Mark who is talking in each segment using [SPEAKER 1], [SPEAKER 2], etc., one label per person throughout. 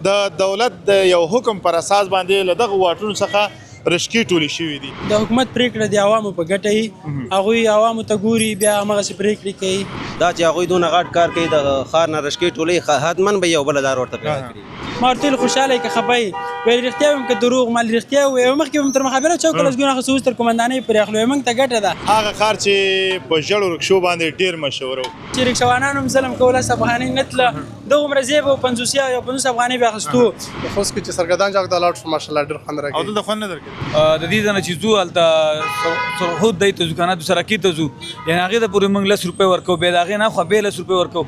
[SPEAKER 1] د دولت د یو حکم پر اساس باندې له دغه واټونو څخه رشکې ټولې شوي دي.
[SPEAKER 2] د حکومت پریکړه د عوامو په ګټه وي، هغوی عوامو ته ګوري، بیا همغسې پریکړې کوي.
[SPEAKER 3] دا چې هغوی دونه غټ کار کوي د ښار نه رشکې ټولوي، حتماً به یو بله لار ورته پیدا کړي.
[SPEAKER 2] ما ورته ویل خوشحاله یې که خفه یې، ویل رښتیا ویم که دروغ، ما رښتیا ووایه. مخکې به م تر مخابره چوکه لسګونه اخیستو، اوس تر قمندانۍ پورې اخلو. موږ ته ګټه ده.
[SPEAKER 1] هغه ښار چې په ژړو رکشو باندې ډېر مشهور و،
[SPEAKER 2] چې رکشوانانو هم ظلم کوه، 10 افغانۍ نه تله، دغومره ځای به 50 افغانۍ به اخیستو.
[SPEAKER 4] خوست کې چې سرګردان جاګ ته لاړ شو، ماشاءالله ډېر خوند راکوي.
[SPEAKER 1] او دلته خوند نه درکوي.
[SPEAKER 5] د دې ځای نه چې ځو هلته سرحود دی ته ځو که نه، سرکي ته ځو، یعنې هغې ته پورې موږ 10 روپۍ ورکوو، بیا د هغې نه خوا بیا 10 روپۍ ورکوو.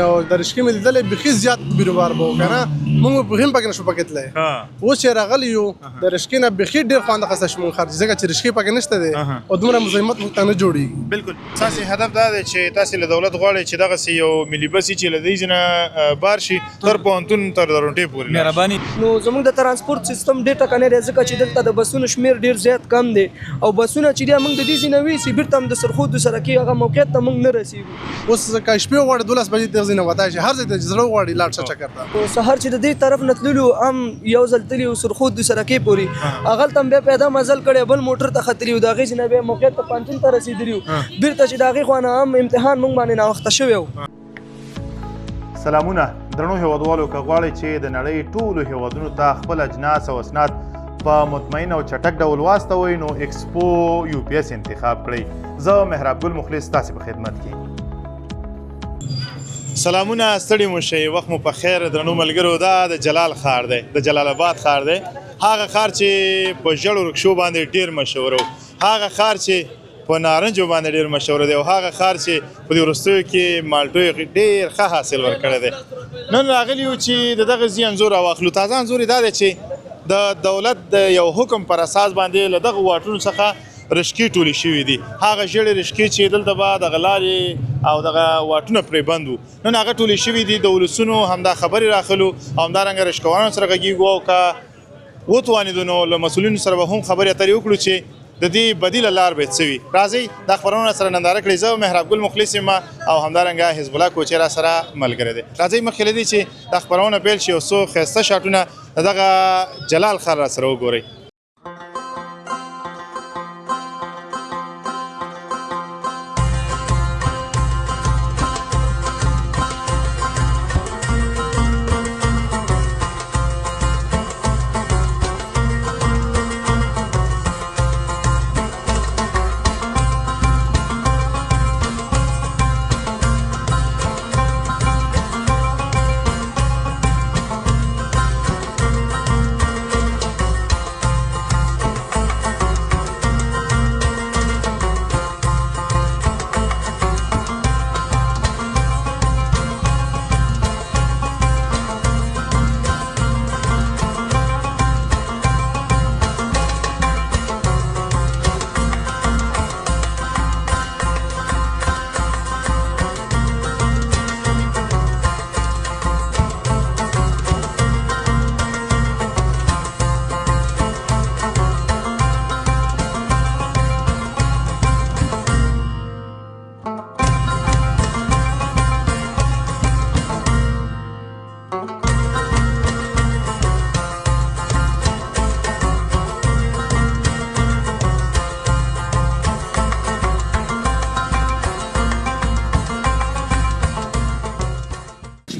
[SPEAKER 4] او د رشکې مې لیدلی بیخي زیات بیروبار به و که نه، موږ به هم پکې نه شو پکې تللی. اوس چې راغلي یو د رشکې نه بیخي ډېر خوند اخیستی شو موږ ځکه چې رشکې پکې نشته دی او دومره مزاحمت موږ ته نه جوړېږي.
[SPEAKER 1] بالکل ستاسې هدف دا دی چې تاسې له دولت غواړئ چې دغسې یو ملي بس وي چې له دې ځای نه بار شي تر پوهنتون تر درونټې پورې.
[SPEAKER 5] مهرباني.
[SPEAKER 6] نو زموږ د ترانسپورت سیستم ډېر ټکنی دی ځکه چې دلته د بسونو شمیر ډېر زیات کم دی او بسونه چې دي موږ د دې ځای نه ویسي بیرته هم د سرحود سرکي هغه موقعیت ته موږ نه رسېږو.
[SPEAKER 4] اوس که شپې وغواړي 12 بجې دغه ځای نه وتای شي، هر ځای ته چې زړه وغواړي لاړ شه چکر ته.
[SPEAKER 6] او سهار چې د دې طرف نه تللو هم یو ځل تللي وو سرحود سرکي پورې، هغلته هم بیا پیدا مزل کړی، بل موټر ته ختلي وو، د هغې ځای نه بیا موقعیت ته پوهنتون ته رسېدلي وو، بیرته چې د هغې خوا نه هم امتحان موږ باندې ناوخته شوی وو.
[SPEAKER 1] سلامونه درنو هیوادوالو، که غواړئ چې د نړۍ ټولو هیوادونو ته خپل اجناس او اسناد په مطمئن او چټک ډول واستوئ نو ایکسپو UPS انتخاب کړئ. زه مهراب ګل مخلص تاسې په خدمت کې. سلامونه، ستړي مو شئ، وخت مو په خیر درنو ملګرو. دا د جلال ښار دی، د جلال آباد ښار دی، هغه ښار چې په ژړو رکشو باندې ډېر مشهور و، هغه ښار چې په نارنجو باندې ډېر مشهور دی او هغه ښار چې په دې وروستیو کې مالټو ډېر ښه حاصل ورکړی دی. نن راغلي یو چې د دغه ځای انځور راواخلو. تازه انځور یې دا دی چې د دولت د یو حکم پر اساس باندې له دغه واټونو څخه رشکې ټولې شوي دي. هغه ژېړې رشکې چې دلته به دغه لارې او دغه واټونه پرې بند وو، نن هغه ټولې شوي دي. د ولسونو همدا خبرې راخلو او همدارنګه رشکوانو سره غږېږو او که وتوانېدو نو له مسؤلینو سره به هم خبرې اترې وکړو چې د دې بدیله لار به څه وي. راځئ دا خبرونه سره ننداره کړئ. زه مهراب ګل مخلص یم او همدارنګه حزب الله کوچی را سره ملګری دی. راځئ مخکې له دې چې دا خبرونه پیل شي یو څو ښایسته شاټونه د دغه جلال ښار را سره وګورئ.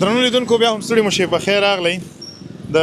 [SPEAKER 1] درنو لیدونکو، بیا هم ستړي مو شئ، په خیر راغلی. د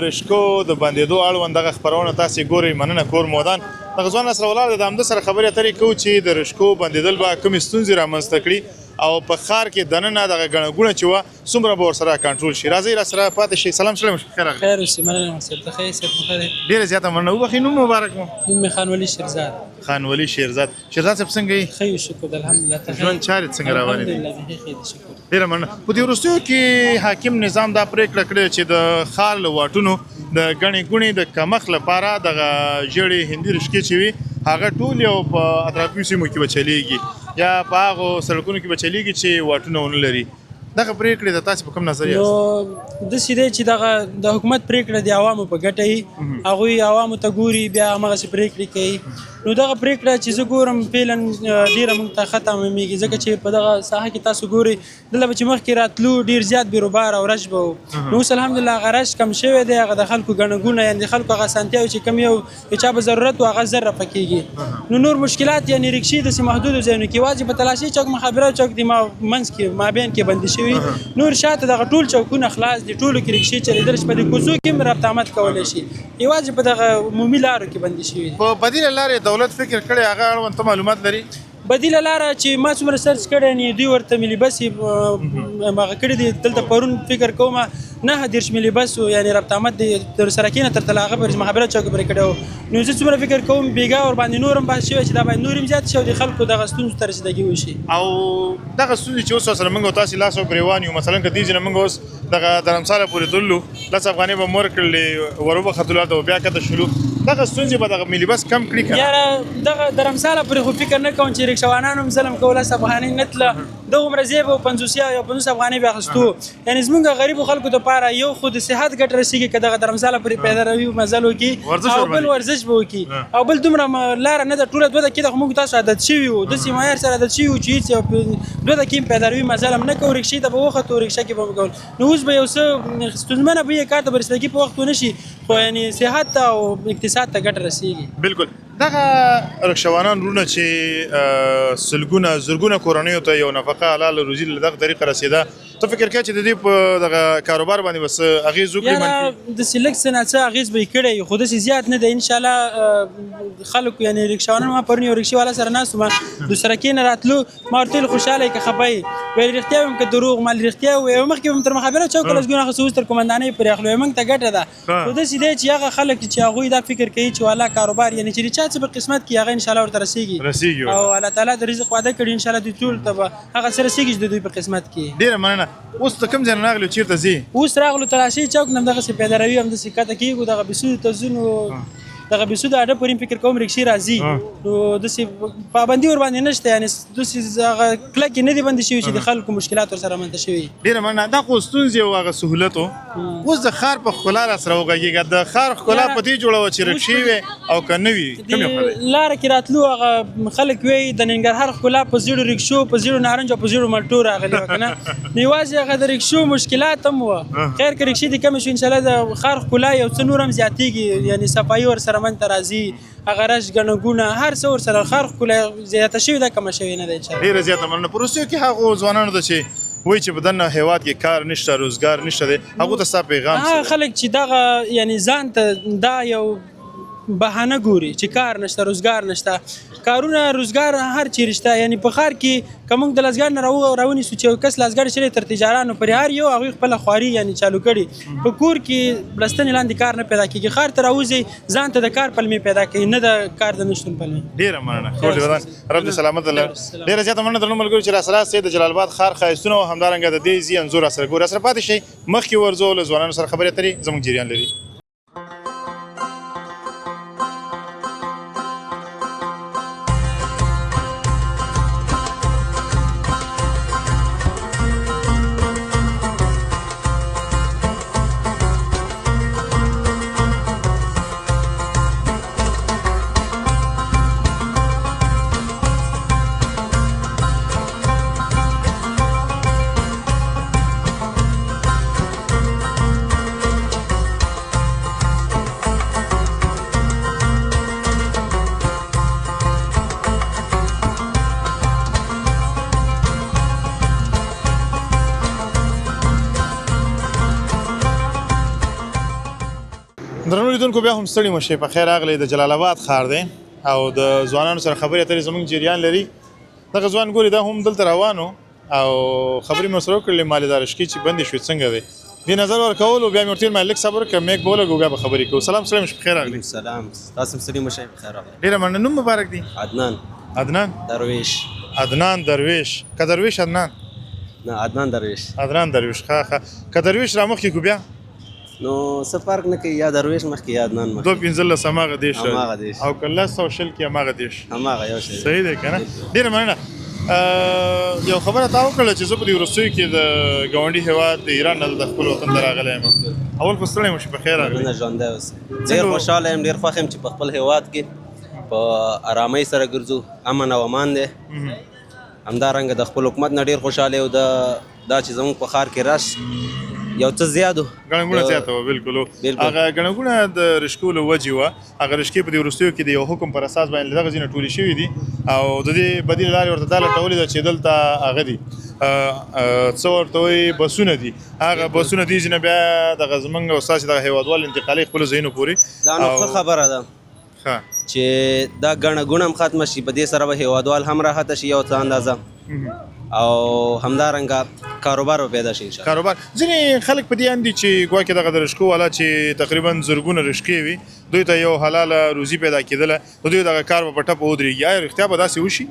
[SPEAKER 1] رشکو د بندېدو اړوند دغه خپرونه تاسې ګورئ. مننه کور مودان. دغه ځوان راسره ولاړ دی، د همده سره خبرې اترې کوو چې د رشکو بندېدل به کومې ستونزې رامنځته کړي او په ښار کې دننه دغه ګڼه ګوڼه چې وه څومره به ورسره کنټرول شي. راځئ راسره پاتې شئ. سلام شلم، خیر راغلی.
[SPEAKER 2] خیر اوسې، مننه صاحب، ته ښه یې؟ صحت مو ښه دی؟
[SPEAKER 1] ډېره زیاته مننه. وبخښئ نوم مبارک مو؟
[SPEAKER 2] نوم مې خانولي شیرزاد.
[SPEAKER 1] خانولي شیرزاد. شیرزاد صاحب څنګه یې؟
[SPEAKER 2] ښه یو، شکر دی، الحمدلله.
[SPEAKER 1] ژوند چارې څنګه روانې دي؟
[SPEAKER 2] الحمدلله بیخي ښې دي، شکر.
[SPEAKER 1] ډېره مننه. په دې وروستیو کې حاکم نظام دا پرېکړه کړې چې د ښار له واټونو د ګڼې ګوڼې د کمښت لپاره دغه ژېړې هندي رشکې چې وي هغه ټول یو په اطرافي سیمو کې به چلیږي یا په هغو سړکونو کې به چلیږي چې واټونه ونه لري. دغه پرېکړې د تاسې په کوم نظر یاست؟
[SPEAKER 2] نو داسې دی چې دغه د حکومت پرېکړه د عوامو په ګټه وي، هغوی عوامو ته ګوري، بیا همغسې پرېکړې کوي. نو دغه پرېکړه چې زه ګورم فعلا ډېره موږ ته ښه تمامېږي ځکه چې په دغه ساحه کې تاسو ګورئ دلته به چې مخکې راتلو ډېر زیات بیروبار او رش به و نو اوس الحمدلله هغه رش کم شوی دی هغه د خلکو ګڼه ګوڼه یعنې د خلکو هغه اسانتیاوې چې کم یو چا به ضرورت و هغه زر رفع کېږي نو نور مشکلات یعنې رکشې داسې محدودو ځایونو کې یوازې په تلاشي چوک مخابره چوک د منځ کې مابین کې بندي شوي نور شاته دغه ټول چوکونه خلاص دي ټولو کې رکشې چلېدلی چې په دې کوڅو کې هم ربط آمد کولی شي یوازې په دغه عمومي لارو کې بندي شوي دي
[SPEAKER 1] په بدیله لارې دولت فکر کړی هغه اړوند ته معلومات لري
[SPEAKER 2] بدیله لاره چې ما څومره سرچ کړی نو دوی ورته ملي بسې هغه کړي دي دلته پرون فکر کومه 9 ملي بس یعنې ربط آمد دی تر سرکینه تر تل هغه پورې مخابره چوک پورې کړی و نو زه څومره فکر کوم بېګا ورباندې نور هم بحث شوی چې دا باید نور هم زیات شي او د خلکو دغه ستونزو ته رسیدګي وشي
[SPEAKER 1] او دغه ستونزې چې اوس سره موږ او تاسې لاس او ګرېوان یو مثلا که دې ځینې موږ اوس دغه درمساله پورې تللو 10 افغانۍ به مو ورکړلې وروبختلو هلته به بیا کته شولو دغه ستونزې به دغه ملي بس کم کړي که
[SPEAKER 2] یاره دغه درمساله پورې خو فکر نه کوم چې رکشهوانان هم ظلم کوله 10 افغانۍ نه تله دغومره ځای به 50 یا 50 افغانۍ به اخیستو یعنې زموږ غریبو خلکو دپاره یو خو د صحت ګټه رسېږي که دغه درمساله پورې پیدا روي مزل وکړي او بل ورزش به وکړي او بل دومره لاره نه ده ټوله 2 دقیقې خو موږ تاسو عادت شوي وو داسې معیار سره عادت شوي وو چې هېڅ 2 دقیقې هم پیدا روي مزل هم نه کوو رکشې ته به وختو رکشه کې به مو کول نو اوس به یو څه ستونزمنه به یې کار ته به رسیدګي په وخت ونه شي خو یعنې صحت ته او اقتصاد ته ګټه رسېږي
[SPEAKER 1] بالکل دغه رکشهوانان وروڼه چې سلګونه زرګونه کورنیو ته یو نفقه حلال روزي له دغه طریقه رسېده ته فکر کوې چې د دې په دغه کاروبار باندې بس اغېز وکړي منفي
[SPEAKER 2] داسې لږ څه نه څه اغېز به یې کړی خو داسې زیات نه دی انشاءالله خلکو یعنې رکشهوانان ما پرون یو رکشې والا سره ناست وم د سرکې نه راتلو ما ورته ویل خوشحاله یې که خفه یې ویل رښتیا ویم که دروغ ما رښتیا وویل مخکې به م تر مخابره چوک لسګونه اخیستو اوس تر قمندانۍ پورې اخلو موږ ته ګټه ده خو داسې دی چې هغه خلک چې هغوی دا فکر کوي چې والا کاروبار یعنې چې د چا څه په قسمت کې هغه انشاءالله ورته رسېږي او الله تعالی د رزق وعده کړي انشاءالله دوی ټول ته به هغه څه رسېږي چې د دوی په قسمت کې
[SPEAKER 1] ډېره مننه اوس ته کوم ځای نه راغلي چېرته ځې
[SPEAKER 2] اوس راغلو تلاشۍ چوک نه همدغسې پیدا روي همداسې کته کېږو دغه بسودو ته ځو نو دغه بسودو اډه پورې فکر کوم رکشې راځي نو داسې پابندي ورباندې نشته یعنې داسې هغه کلکې نه دي بندې شوي چې د خلکو مشکلات ورسره منته شوي
[SPEAKER 1] ډېره مننه دا خو ستونزې او هغه سهولت و اوس د ښار په ښکلا را سره وغږېږه د ښار ښکلا په دې جوړوه چې رکشې وې او که نه وي کومې خوا
[SPEAKER 2] لاره کې راتلو هغه خلک وایي د ننګرهار ښکلا په زیړو رکشو په زیړو نارنج او په زیړو مالټو راغلې وه که نه نو یوازې هغه د رکشو مشکلات هم وه خیر که رکشې دې کمې شو انشاءالله د ښار ښکلا یو څه نور هم زیاتېږي یعنې صفایي ورسره منځته راځي هغه رش ګڼه ګوڼه هر څه ورسره ښار ښکلا زیاته شوې ده کمه شوې نه ده انشاءالله
[SPEAKER 1] ډېره زیاته مننه په روسیو کې هغو ځوانانو ته چې وایي چې په دننه هېواد کې کار نشته روزګار نشته دی هغو ته ستا پیغام
[SPEAKER 2] هغه خلک چې دغه یعنې ځان ته دا یو بهانه ګوري چې کار نشته روزګار نشته کارونه روزګار هر چیرې شته یعنې په ښار کې که موږ د لزګر نه راونیسو چې یو کس لزګر چلی تر تجارانو پرې هر یو هغوی خپله خواري یعنې چالو کړي په کور کې بلستنې لاندې کار نه پیدا کېږي ښار ته راوځي ځان ته د کار پلمې پیدا کوي نه د کار د نشتون پلمې
[SPEAKER 1] ډېره مننه کور دې ودان رب دې سلامت الله ډېره زیاته مننه درنو ملګرو چې راسره یاستئ د جلال آباد ښار ښایستونه او همدارنګه د دې ځي انځور راسره ګورئ راسره پاتې شئ مخکې ورځو له ځوانانو سره خبرې اترې زموږ جریان لري درنو لیدونکو بیا هم ستړي مه شئ په خیر راغلی د جلال آباد ښار دی او د ځوانانو سره خبرې اترې زموږ جریان لري دغه ځوان ګوري دا هم دلته روان و او خبرې مې ورسره وکړلې مالې دا رشکې چې بندې شوې څنګه دی دې نظر ورکولو بیا مې ورته ویل لږ صبر وکړه میک به ولګو بیا به خبرې کوو سلام سلام په خیر راغلی
[SPEAKER 3] سلام تاسو ستړي مه شئ په خیر راغلی
[SPEAKER 1] ډېره مننه نوم مبارک دی
[SPEAKER 3] عدنان درویش
[SPEAKER 1] عدنان درویش که درویش عدنان
[SPEAKER 3] نه عدنان درویش
[SPEAKER 1] ښه که درویش را مخکې کو بیا
[SPEAKER 3] نو څه فرق نه کوي یا درویش مخکې یا عدنان مخکې
[SPEAKER 1] 215 هماغه دیش
[SPEAKER 3] هماغه دیش
[SPEAKER 1] او که 120 کې هماغه دیش
[SPEAKER 3] هماغه یو شی
[SPEAKER 1] صحیح دی که نه ډېره مننه یو خبره تا وکړله چې زه په دې وروستیو کې د ګاونډي هېواد د ایران نه د خپل وطن ته راغلی یم اول خو ستړی مو شي په خیر راغلی
[SPEAKER 3] نه ژوندی اوسئ ډېر خوشحاله یم ډېر خوښ یم چې په خپل هېواد کې په آرامۍ سره ګرځو، امن او امان دی. همدارنګه د خپل حکومت نه ډېر خوشحاله یو دا چې زموږ په ښار کې رش یو څه زیات و،
[SPEAKER 1] ګڼه زیاته وه. بالکل هغه ګڼه د رشکولو وجې وه، هغه رشکې په دې وروستیو کې د یو حکم پر اساس باندې دغه ځینې ټولې شوي دي او د دې بدیل لارې ورته دا لټولې ده چې دلته هغه دي څه ورته وایي بسونه دي. هغه بسونه دي چې نه بیا دغه زموږ او ستاسې دغه هېوادوال انتقالي خپلو ځایونو پورې.
[SPEAKER 3] دا نو ښه خبره ده چې دا ګڼه ګوڼه هم ختمه شي، په دې سره به هېوادوال هم راحته شي یو څه اندازه او همدارنګه کاروبار به پیدا شي انشاءالله.
[SPEAKER 1] کاروبار ځینې خلک په دې اندي چې ګواکې دغه د رشکو والا چې تقریبا زرګونه رشکې وي، دوی ته یو حلاله روزي پیدا کېدله، د دوی دغه کار به په ټپه ودرېږي. آیا رښتیا به داسې وشي؟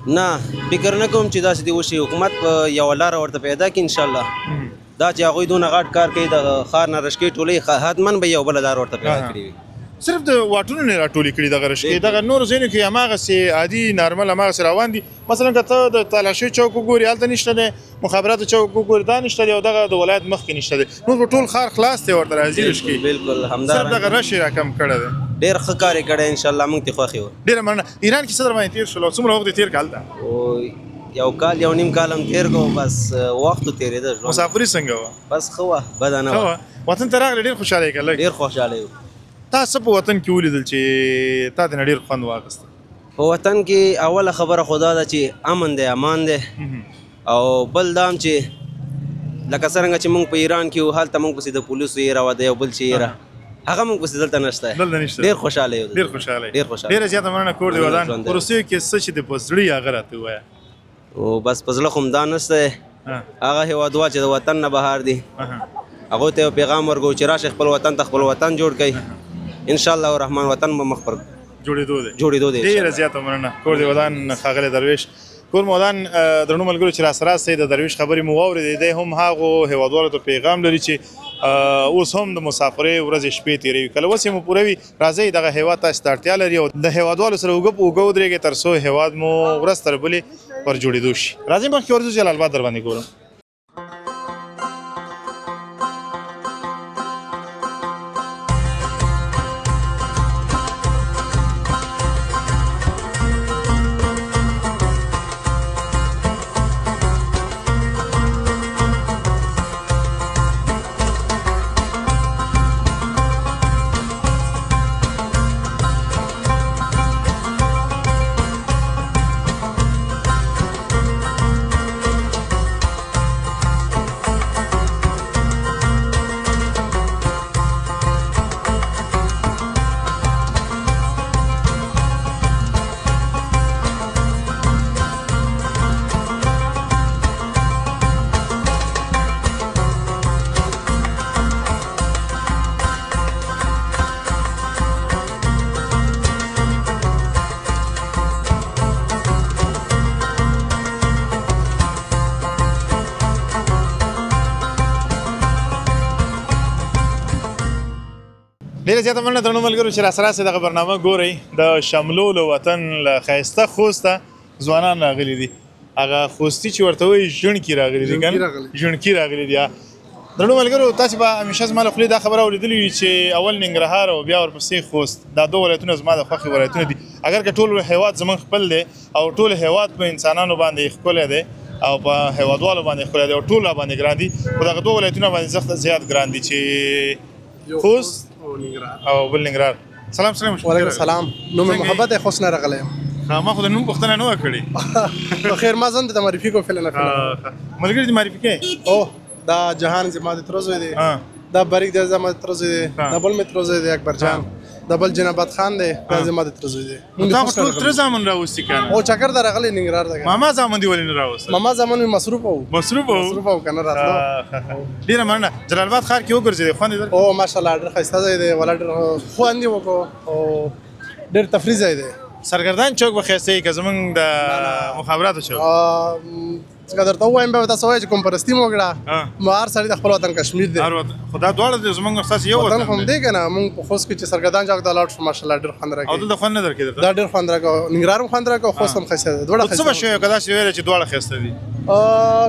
[SPEAKER 3] نه، فکر نه کوم چې داسې دې وشي. حکومت په یوه لاره ورته پیدا کړي انشاءالله. دا چې هغوی دونه غټ کار کوي د ښار نه رشکې ټولوي، حتما به یو بله لاره ورته پیدا کړې وي.
[SPEAKER 1] صرف د واټونو نه راټولې کړي دغه رشکې، دغه نورو ځایونو کې هماغسې عادي نارمل هماغسې روان دي. مثلا که ته د تالاشۍ چوک وګورې هلته نشته دی، مخابراتو چوک وګورې دا نشته دی او دغه د ولایت مخکې نشته دی، نور به ټول ښار خلاص دی ورته راځي رشکې.
[SPEAKER 3] بالکل همدارنګه
[SPEAKER 1] صرف دغه رش یې راکم کړی دی.
[SPEAKER 3] ډېر ښه کار یې کړی انشاءالله، موږ ته خوښ یو.
[SPEAKER 1] ډېره مننه. ایران کې څه در باندې تېر شول او څومره وخت یې تېر کړ هلته؟
[SPEAKER 3] یو کال یو نیم کال هم تېر کړو، بس وخت تېرېده ژوند.
[SPEAKER 1] مسافري څنګه وه؟
[SPEAKER 3] بس ښه وه، بده نه وه.
[SPEAKER 1] وطن ته راغلې ډېر خوشحاله یې که لږ؟
[SPEAKER 3] ډېر خوشحاله یو.
[SPEAKER 1] تا څه په وطن کې ولیدل چې تا ترې نه ډېر خوند واخیسته؟
[SPEAKER 3] په وطن کې اوله خبره خو دا ده چې امن دی، امان دی، او بل دا هم چې لکه څرنګه چې موږ په ایران کې وو، هلته موږ پسې د پولیسو یېره وه، د یو بل شي یېره، هغه موږ پسې دلته نشته.
[SPEAKER 1] دلته نشته.
[SPEAKER 3] ډېر خوشحاله یو.
[SPEAKER 1] ډېر خوشحاله.
[SPEAKER 3] ډېره
[SPEAKER 1] زیاته مننه. کور دې ودان. په وروستیو کې څه چې دې په زړه یې هغه راته ووایه.
[SPEAKER 3] او بس په زړه خو هم دا نشته دی. هغه هېوادوال چې د وطن نه بهر دي، هغوی ته یو پیغام ورکوو چې راشئ خپل وطن ته خپل وطن جوړ کړئ. انشاءالله الرحمن وطن به مخ پر جوړېدو دی.
[SPEAKER 1] ډېره زیاته مننه. کور دې ودان ښاغلی درویش. کور مو ودان درنو ملګرو چې راسره سئ د درویش خبرې مو واورېدې. دی هم هغو هېوادوالو ته پیغام لري چې اوس هم د مسافرۍ ورځې شپې تېروي. کله وسې مو پوره وي راځئ دغه هېواد تاسې ته اړتیا لري او د هېوادوالو سره اوږه په اوږه ودرېږئ تر څو هېواد مو ورځ تر بلې پر جوړېدو شي. راځئ مخکې ورځو جلال آباد در باندې ګورم. ډېره زیاته مننه درنو ملګرو چې راسره سئ دغه برنامه ګورئ. د شملو له وطن له ښایسته خوسته ځوانان راغلي دي. هغه خوستي چې ورته وایي ژڼکي راغلي دي که نه؟ ژڼکي راغلي دي. درنو ملګرو تاسې به همیشه زما له خولې دا خبره اورېدلې وي چې اول ننګرهار او بیا ورپسې خوست، دا دوه ولایتونه زما د خوښې ولایتونه دي. اگر که ټول هېواد زموږ خپل دی او ټول هېواد په انسانانو باندې ښکلی دی او په هېوادوالو باندې ښکلی دی او ټول باندې ګران دي، خو دغه دوه ولایتونه باندې سخته زیات ګران دي چې خوست او بل ننګرهار. سلام
[SPEAKER 4] وعلیکم السلام. نوم محبت ہے خوست نه راغلی یم.
[SPEAKER 1] ما خو د نوم پوښتنه نه وه کړې.
[SPEAKER 4] خیر ما ځان ته معرفي کوم فعلا
[SPEAKER 1] ملګري دې معرفي کوې؟
[SPEAKER 4] اوه دا جهان زما د تره زوی دی، دا بریک دی زما د تره زوی دی، دا بل مې تره زوی دی اکبر جان، دا بل جنابات خان دی، دا زما د تره زوی دی.
[SPEAKER 1] تا خو ټول تره زامن راوستي که نه؟
[SPEAKER 4] او چکر ته راغلی ننګرهار ته.
[SPEAKER 1] ماما زامن دې ولې نه راوستل؟
[SPEAKER 4] ماما زامن مې مصروف وو.
[SPEAKER 1] مصروف وو
[SPEAKER 4] که نه راتلو.
[SPEAKER 1] ډېره مننه. جلال آباد ښار کې وګرځېدې، خوند یې درکړ؟
[SPEAKER 4] او ماشاءالله ډېر ښایسته ځای دی، ولا ډېر خوند یې وکړو او ډېر تفریح ځای دی.
[SPEAKER 1] سرګردان چوک به ښایسته وي که زموږ د مخابراتو چوک؟
[SPEAKER 4] څنګه درته ووایم بیا به تاسو وایئ چې کوم پرستي مو وکړه. نو هر سړي د خپل وطن کشمیر دی.
[SPEAKER 1] خو دا دواړه د زموږ ستاسې یو
[SPEAKER 4] وطن خو همدی که نه. موږ په خوست کې چې سرګردان چوک ته لاړ شو ماشاءالله ډېر خوند راکوي.
[SPEAKER 1] او دلته خوند نه درکوي درته؟
[SPEAKER 4] دا ډېر خوند راکوي. ننګرهار هم خوند راکوي او خوست هم ښایسته دی. دواړه ښایسته.
[SPEAKER 1] څه به شوی که داسې ویلی چې دواړه ښایسته دي؟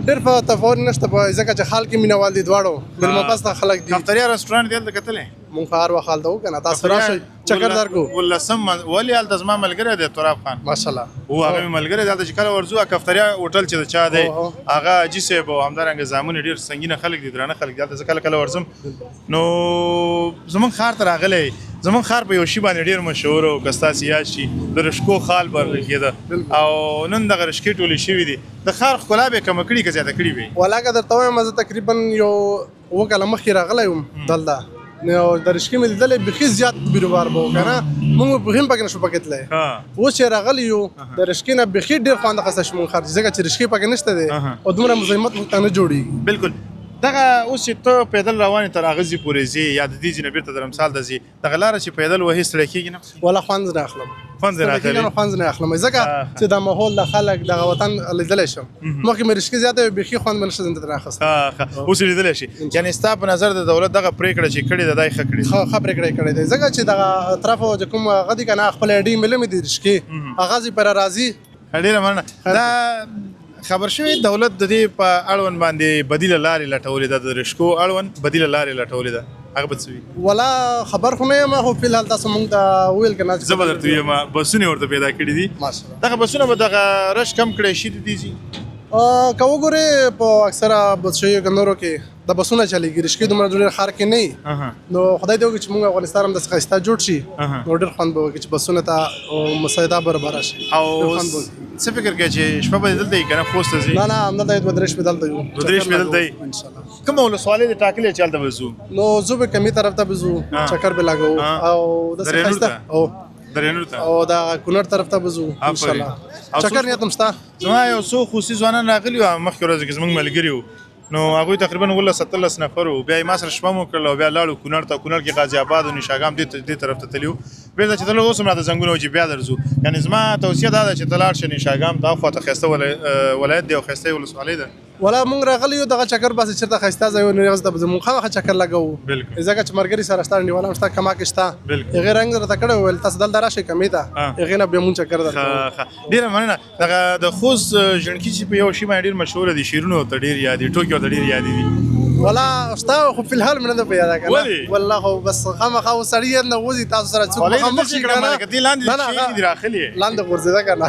[SPEAKER 4] ډېر په تفاوت نشته ځکه چې خال کې مینه وال دي دواړو. ګل مپسته خلک دي.
[SPEAKER 1] کافتریا رسټورانټ دې هلته کتلی؟
[SPEAKER 4] مونږ هر وخت هلته وو کنه تاسو راشئ چکر درکو
[SPEAKER 1] ولسم ولې هلته زما ملګری دی تراب خان
[SPEAKER 4] ماشاءالله
[SPEAKER 1] هو هغه مې ملګری دی هلته چې کله ورځو کفتریا هوټل چې د چا دی هغه حاجي صاحب او همدارنګه زامن ډېر سنګینه خلک دي درانه خلک دي هلته زه کله کله ورځم نو زمونږ ښار ته راغلی زمونږ ښار په یو شي باندې ډېر مشهور او که ستاسې یاد شي د رشکو خال برل کېده او نن دغه رشکې ټولې شوي دي د ښار ښکلا به یې کمه کړي که زیاته کړي وي
[SPEAKER 4] ولاکه درته وایم زه تقریبا یو اووه کاله مخکې راغلی وم دلته نو د رشکې مې لیدلی بیخي زیات بیروبار به و که نه مونږ به هم پکې نه شو پکې تلی اوس چې راغلی یو د رشکې نه بیخي ډېر خوند اخیستی شو مونږ ښار ځکه چې رشکې پکې نشته دی او دومره مزاحمت موږ ته نه جوړېږي
[SPEAKER 1] بالکل دغه اوس چې ته پیدل روانې تر هغه ځي پورې ځې یا د دې ځای نه بېرته درمسال ته ځې دغه لاره چې پیدل وهې ستړی کېږي نه
[SPEAKER 4] ولا خوند نه اخلم
[SPEAKER 1] خوند نه اخلې
[SPEAKER 4] خوند نه اخلم ځکه چې د ماحول د خلک دغه وطن لیدلی شم مخکې مې رشکې زیاته وي بیخي خوند مې نشته ځان ته ترې اخیستی
[SPEAKER 1] اوس لیدلی شي یعنې ستا په نظر د دولت دغه پرېکړه چې کړې ده دا یې ښه کړې
[SPEAKER 4] ښه پرېکړه یې کړې دی ځکه چې دغه اطرافو چې کوم هغه دي که نه خپل اډې ملې مې دي رشکې هغه ځي پر راځي
[SPEAKER 1] ډېره مننه دا خبر شوی دولت د دې په اړوند باندې بدیله لارې لټولې ده د رشکو اړوند بدیله لارې لټولې ده هغه به څه وي
[SPEAKER 4] ولا خبر خو نه یم خو فلحال تاسو موږ ته وویل که نه
[SPEAKER 1] زه به درته ویم بسونه ورته پیدا کړي دي دغه بسونه به دغه رش کم کړی شي د دې ځي
[SPEAKER 4] که وګورې په اکثره بسشیو که نورو کې د بسونه چلیږي رشکې دومره ډېر ښار کې نه وي نو خدای دې وکړي چې موږ افغانستان هم داسې ښایسته جوړ شي نو ډېر خوند به وکړي چې بسونه ته مساعده برابره شي
[SPEAKER 1] او څه فکر کوې چې شپه به دې دلته یې که نه خوست ته ځې
[SPEAKER 4] نه نه همدلته یې دوه درې شپې دلته یو
[SPEAKER 1] دوه درې شپې دلته یې
[SPEAKER 4] انشاءالله
[SPEAKER 1] کومه ولسوالۍ دې ټاکلې چې هلته به ځو
[SPEAKER 4] نو زه به کمې طرف ته به ځو چکر به لګوو او داسې ښایسته
[SPEAKER 1] درېنور ته
[SPEAKER 4] او د کونړ طرف ته به ځو انشاءالله چکر نیت هم شته
[SPEAKER 1] زما یو څو خصوصي ځوانان راغلي وو مخکې ورځو کې زموږ ملګري وو نو هغوی تقریبا 17 نفر وو بیا یې ما سره شپه مو کړله او بیا لاړو کونړ ته کونړ کې غازي آباد او نشاګام دې طرف ته تللي وو بېرته چې تللو اوس هم راته زنګونه وو چې بیا درځو یعنې زما توصیه دا ده چې ته لاړ شه نشاګام ته خواته ښایسته ولایت دی او ښایسته ولسوالۍ ده
[SPEAKER 4] ولا مونږ راغلی یو دغه چکر باسي چېرته ښایسته ځای و نو هغه ته به زمونږ خامخا چکر لګوو ځکه چې ملګري سره شته انډیوال هم شته کماک شته هغې رنګ راته کړی وویل تاسو دلته راشئ کمې ته هغې نه بیا مونږ چکر درکوو
[SPEAKER 1] ډېره مننه دغه د خوست ژڼکي چې په یو شي باندې ډېر مشهوره دي شعرونه ورته ډېر یاد دي ټوکې ورته ډېر یادې دي
[SPEAKER 4] ولا شته خو فلحال مې نه ده په یاده که نه والله خو بس خامخا اوس سړي یاد نه وځي تاسو سره څوک مخامخ شي که نه لاندې غورځېده که نه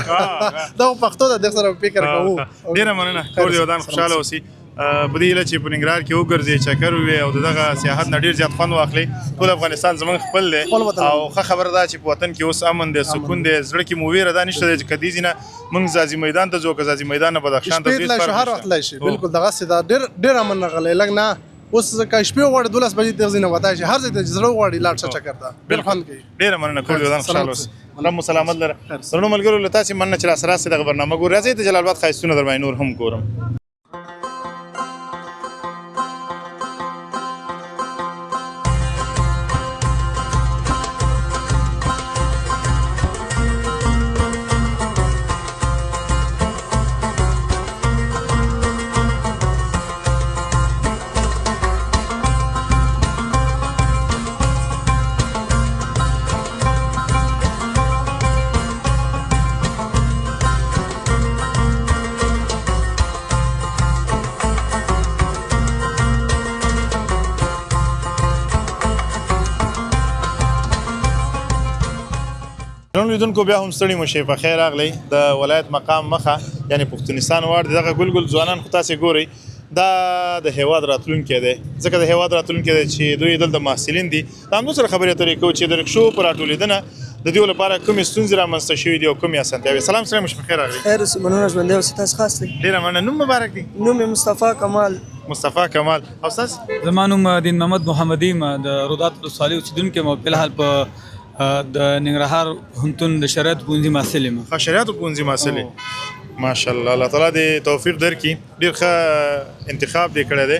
[SPEAKER 4] دا خو پښتو ده دغ سره فکر کوو
[SPEAKER 1] ډېره مننه کور دې ودان خوشحاله اوسي په دې هیله چې په ننګرهار کې وګرځئ چکر ووې او د دغه سیاحت نه ډېر زیات خوند واخلئ ټول افغانستان زموږ خپل دی او ښه خبره ده چې په وطن کې اوس امن دی سکون دی زړه کې مو ویره دا نشته دی چې که دې ځي نه موږ ځاځي میدان ته ځو که ځاځي میدان نه بدخشان ته
[SPEAKER 4] شپې تللی شو هر وخت تللی شي بلکل دغسې ده ډېر امن راغلی لږ نه اوس که شپې وغواړي 12 بجې دغه ځای نه وتی شي هر ځای ته چې زړه وغواړي لاړ شه چکر ته ډېر خوند کوي
[SPEAKER 1] ډېره مننه کور دې ودان خوشحاله اوسې رب مو سلامت لره درنو ملګرو له تاسې مننه چې راسره راسئ دغه برنامه ګورئ راځئ د جلال آباد ښایستونه در باندې نور هم ګورم درنو لیدونکو بیا هم ستړي مو شئ په خیر راغلی د ولایت مقام مخه یعنې پښتونستان واړ د دغه ګل ځوانان خو تاسې ګورئ دا د هیواد راتلونکی دی ځکه د هیواد راتلونکی دی چې دوی دلته محصلین دي د همدو سره خبرې اترې کوو چې د رکشو په راټولېدنه د دوی لپاره کومې ستونزې رامنځته شوي دي او کومې اسانتیاوې سلام سلام مو په خیر راغلی
[SPEAKER 6] خیر اوسې مننه ژوندی اوسې تاسو خاص دی
[SPEAKER 1] ډېره مننه نوم مبارک دی
[SPEAKER 6] نوم یې مصطفی کمال
[SPEAKER 1] مصطفی کمال او ستاسې
[SPEAKER 5] زما نوم دین محمد محمدي یم د رودات ولسوالۍ اوسېدونکی یم او فلحال په د ننګرهار پوهنتون د شریعت پوهنځي محصل یم
[SPEAKER 1] شریعت پوهنځي محصل ماشاءالله الله تعالی دې توفیق درکړي ډېر ښه انتخاب دې کړی دی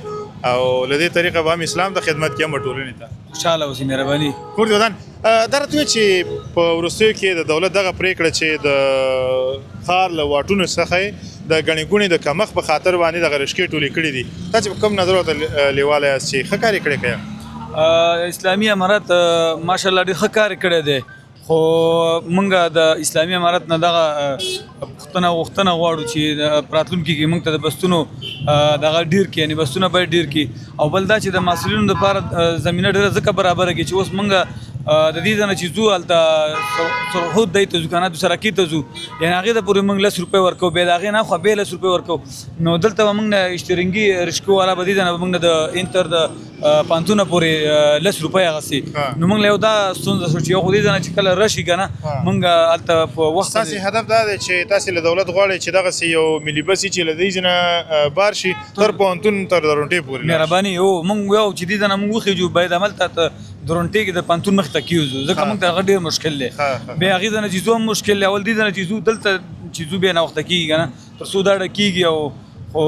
[SPEAKER 1] او له دې طریقه به هم اسلام ته خدمت کوي هم ټولنې ته
[SPEAKER 5] خوشحاله اوسئ مهرباني
[SPEAKER 1] کور دې ودان دا راته وایي چې په وروستیو کې د دولت دغه پرېکړه چې د ښار له واټونو څخه د ګڼې ګوڼې د کمښت په خاطر باندې دغه رشکې ټولې کړي دي تاسې په کوم نظر ورته لیواله یاست چې ښه کار یې کړی که
[SPEAKER 5] اسلامي امارت ماشاءالله ډېر ښه کار کړی دی خو مونږ د اسلامي امارت نه دغه پوښتنه غواړو چې د راتلونکي کې مونږ ته د بستونو دغه ډیر کړي، یعنې بستونه باید ډیر کړي. او بل دا چې د محصلینو لپاره زمینه ډېره ځکه برابره کړي چې اوس مونږ د دې ځای نه چې ځو هلته سرحود دی ته ځو که نه د سرکي ته ځو، یعنې هغې ته پورې مونږ 10 روپۍ ورکوو، بیا د هغې نه خوا بیا 10 روپۍ ورکوو. نو دلته به مونږ نه اشترنګي رشکو والا به دې ځای نه به مونږ نه د انتر د پانتونه پورې 10 روپۍ اخیستې. نو مونږ له یو دا ستونزه شو چې یو خو دې ځای نه چې کله راشي که نه مونږ هلته په وخت
[SPEAKER 1] ستاسې هدف دا دی چې تاسې له دولت غواړئ چې دغسې یو ملي بس وي چې له دې ځای نه بار شي تر پوهنتون تر درونټې پورې
[SPEAKER 5] مهرباني هو مونږ یو چې دې ځای نه مونږ وخېږو باید هملته درونټې کې د پانتون مخې ته کېوځو، ځکه مونږ ته هغه ډېر مشکل دی. بیا هغې ځای نه چې ځو هم مشکل دی، اول دې ځای نه چې ځو دلته چې ځو بیا ناوخته کېږي که نه تر څو دا ډکېږي او خو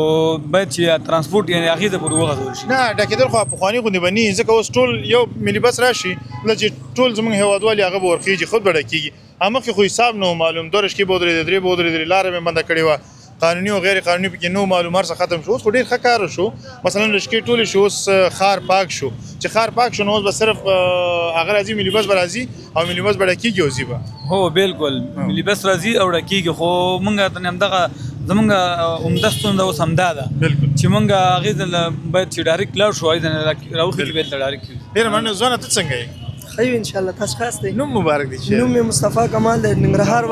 [SPEAKER 5] باید چې ترانسپورټ یعنې هغې ته پورې وغځول شي.
[SPEAKER 1] نه ډکېدل خو پخواني غوندې به نه وي، ځکه اوس ټول یو ملي بس راشي بله چې ټول زموږ هېوادوال هغه به ورخېږي خود به ډکېږي. مخکې خو حساب نه و معلوم، 2 رشکې به ودرېدې، 3 به ودرېدلې، لاره مې بنده کړې وه، قانوني او غیر قانوني پکې نو معلوم، هر څه ختم شو. اوس خو ډېر ښه کار شو، مثلا رشکې ټولې شو، اوس ښار پاک شو. چې ښار پاک شو نو اوس به صرف هغه راځي ملي بس به راځي او ملي بس به ډکېږي او ځي به.
[SPEAKER 5] هو بالکل ملي بس راځي او ډکېږي، خو مونږ ته همدغه زمونږ عمده ستونزه اوس همدا ده چې مونږ هغې ځای باید چې ډایرکټ لاړ شو، هغې ځای نه راوخېږي بیا دلته ډایرکټ کېږو.
[SPEAKER 1] ډېره مننه. ځوانه ته څنګه یې؟
[SPEAKER 6] ښه یو انشاءالله. تاسو خاص دی؟
[SPEAKER 1] نوم مبارک دی.
[SPEAKER 6] نوم مې مصطفی کمال دی، ننګرهار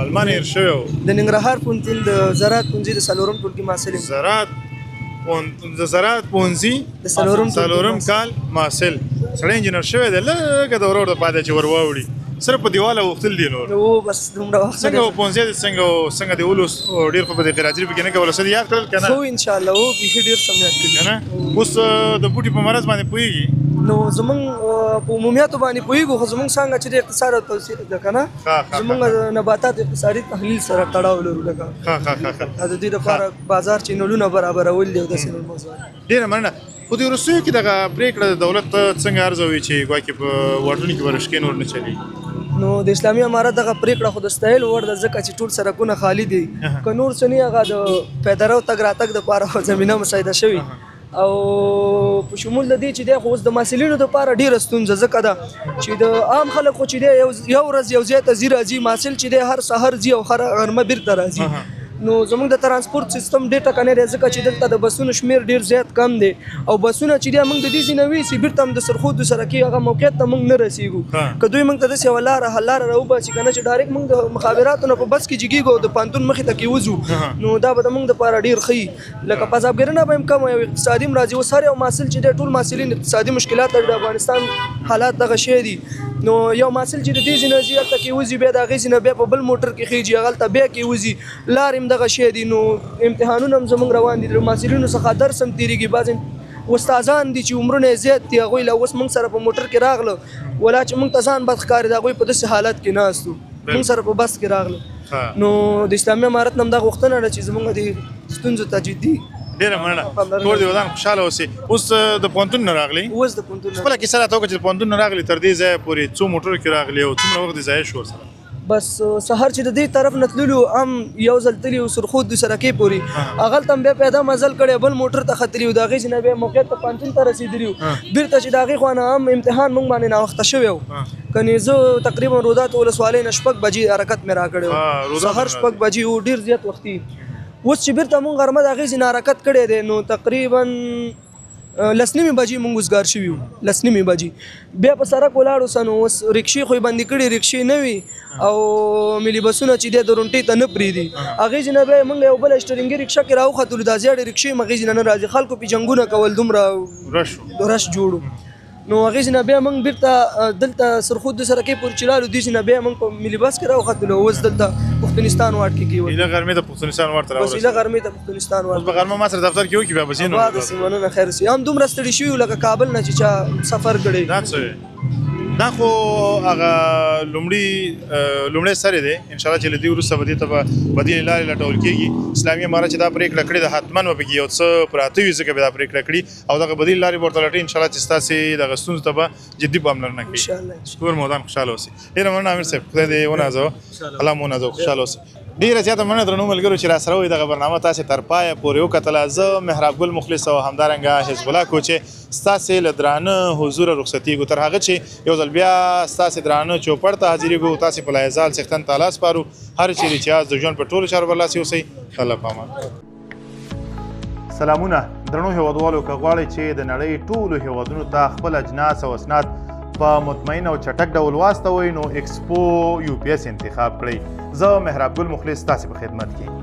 [SPEAKER 1] لمانه هېر شوی و.
[SPEAKER 6] د ننګرهار پوهنتون د زراعت پوهنځي د 4م ټولګي محصل یم.
[SPEAKER 1] د زراعت پوهنځي
[SPEAKER 6] د 4م
[SPEAKER 1] کال محصل. سړی انجینر شوی دی، لږه د ورور د پاتې چې ور واوړي، صرف په دیواله غوښتل دي نور.
[SPEAKER 6] او بس دومره وخت
[SPEAKER 1] څنګه و پوهنځی دی، څنګه دی ولوس؟ ډېر خو په دې قراجري پکې نه کوله، څه دې یاد کړل که نه؟
[SPEAKER 6] خو انشاءالله او بیخي ډېر سم یاد کړي
[SPEAKER 1] که نه؟ اوس د بوټي په مرض باندې پوهېږي؟
[SPEAKER 6] نو زمونږ په عمومیاتو باندې پوهېږو، خو زمونږ څانګه چې د اقتصاد او توسعې ده که نه، زمونږ د نباتات اقتصادي تحلیل سره تړاو لرو. لکه د دې لپاره بازار چینلونه برابرول دي او داسې نور موضوعات.
[SPEAKER 1] ډېره مننه. خو د وروستیو کې دغه پرېکړه د دولت ته څنګه ارزوي چې ګواکې په واټونو کې به رشکې نور نه چلېږي؟
[SPEAKER 6] نو د اسلامي امارت دغه پرېکړه خو د ستایلو وړ ده، ځکه چې ټول سړکونه خالي دي، که نور څه نه هغه د پیدارو تګ راتګ دپاره زمینه مساعده شوي. او په شمول د دې چې دی خو اوس د محصلینو دپاره ډېره ستونزه ځکه ده چې د عام خلک خو چې دی یو ورځ یو ځای ته ځي راځي، محصل چې دی هر سهار ځي او هر غرمه بیرته راځي. نو زموږ د ترانسپورت سیستم ډېر ټکنی دی، ځکه چې دلته د بسونو شمیر ډېر زیات کم دی او بسونه چې دی موږ د دې ځای نه ویسي بیرته هم د سرخود د سرکي هغه موقعیت ته موږ نه رسېږو. که دوی موږ ته داسې یوه لاره حل لاره راوباسي که نه چې ډایرکټ موږ د مخابراتو نه په بس کې جګېږو او د پوهنتون مخې ته کې وځو، نو دا به د موږ دپاره ډېر ښه وي. لکه پازابګرنه به هم کم وي او اقتصادي هم راځي. اوس هر یو محصل چې دی ټول محصلین اقتصادي مشکلات لري، د افغانستان حالات دغه شی دي. نو یو محصل چې د دې ځای نه ځي هلته کې وځي، بیا د هغې ځای نه بیا په بل موټر کې خېږي، هغلته بیا کې وځي، لارې هم دغه شی دي. نو امتحانونه هم زموږ روان دي، د محصلینو څخه درس هم تېرېږي. بعضې استادان دي چې عمرونه یې زیات دي، هغوی له اوس موږ سره په موټر کې راغله، ولا چې موږ ته ځان بد ښکاري د هغوی په داسې حالت کې ناست وو، موږ سره په بس کې راغله. نو د اسلامي امارت نه هم دا غوښتنه ده چې زموږ د ستونزو ته جدي.
[SPEAKER 1] ډېره مننه. کور دې ودان خوشحاله اوسې. اوس د پوهنتون نه راغلی؟
[SPEAKER 6] اوس د پوهنتون
[SPEAKER 1] خپله کیسه راته وکړه چې د پوهنتون نه راغلي، تر دې ځایه پورې څو موټرو کې راغلي او څومره وخت دې ضایع شو ورسره؟
[SPEAKER 6] بس سهار چې د دې طرف نه تللو هم یو ځل تللي و سرخود د سرکۍ پورې، هغلته هم بیا پیدا مزل کړی، بل موټر ته ختلي و، د هغې ځای نه بیا موقعیت ته پوهنتون ته رسېدلي و. بېرته چې د هغې خوا نه هم امتحان موږ باندې ناوخته شوی و، کنې زه تقریبا رودات ولسوالۍ نه 6 بجې حرکت مې راکړی و، سهار 6 بجې و، ډېر زیات وختي. اوس چې بیرته مونږ غرمه د هغې ځای نه حرکت کړی دی، نو تقریبا 10:30 بجې مونږ وزګار شوي وو، 10:30 بجې بیا په سړک ولاړ اوسه. نو اوس رکشې خو یې بندې کړي، رکشې نه وي او ملي بسونه چې دی د رونټۍ ته نه پرېږدي. هغې ځای نه بیا مونږ یو بله اشترنګي رکشه کې راوختلو، دا زیړې رکشې هم هغې ځای نه نه راځي، خلکو پې جنګونه کول، دومره رش جوړ. نو هغې ځای نه بیا موږ بیرته دلته سرخود د سرکۍ پورې چې لاړو، دې ځای نه بیا موږ په ملي بس کې راوختلو، اوس دلته پښتونستان واټ کې کېږو.
[SPEAKER 1] ایله غرمې ته پښتونستان واټ ته راورسېدو؟
[SPEAKER 6] بس ایله غرمې ته پښتونستان واټ.
[SPEAKER 1] اوس به غرمه ما سره دفتر کې وکړي، بیا به ځې نو؟
[SPEAKER 6] داسې مننه، خیر سي. هم دومره ستړي شوي وو لکه کابل نه چې چا سفر کړی.
[SPEAKER 1] دا څه دا خو هغه لومړی سر دی، انشاءالله چې له دې وروسته به دې ته به بدیلې لارې لټول کېږي. اسلامي امارت چې دا پرېکړه کړې ده، حتما به پکې یو څه پراته وي، ځکه به دا پرېکړه کړي او دغه بدیلې لارې به ورته لټوي. انشاءالله چې ستاسې دغه ستونزو ته به جدي پاملرنه کوي.
[SPEAKER 6] انشاءالله
[SPEAKER 1] کور مو ودان خوشحاله اوسئ. ډېره مننه امیر صاحب، خدای دې ونازوه، الله مو ونازوه، خوشحاله اوسئ. ډیره زیاته مننه درنو ملګرو چې راسره وئ دغه برنامه تاسې تر پایه پورې وکتله. زه محراب ګل مخلص او همدارنګه حزب الله کوچې ستاسې له درانه حضوره رخصتېږو. تر هغه چې یو ځل بیا ستاسې درانه چوپړ ته حاضرېږو. تاسې په لایزال څښتن تعالی سپارو. هر چیرې چې یاست د ژوند په ټولو چارو برلاسي اوسئ. الله پامان. سلامونه درنو هیوادوالو، که غواړئ چې د نړۍ ټولو هیوادونو ته خپل اجناس او اسناد په مطمئن او چټک ډول واستوئ نو ایکسپو UPS انتخاب کړئ. زه محراب ګل مخلص ستاسې په خدمت کې.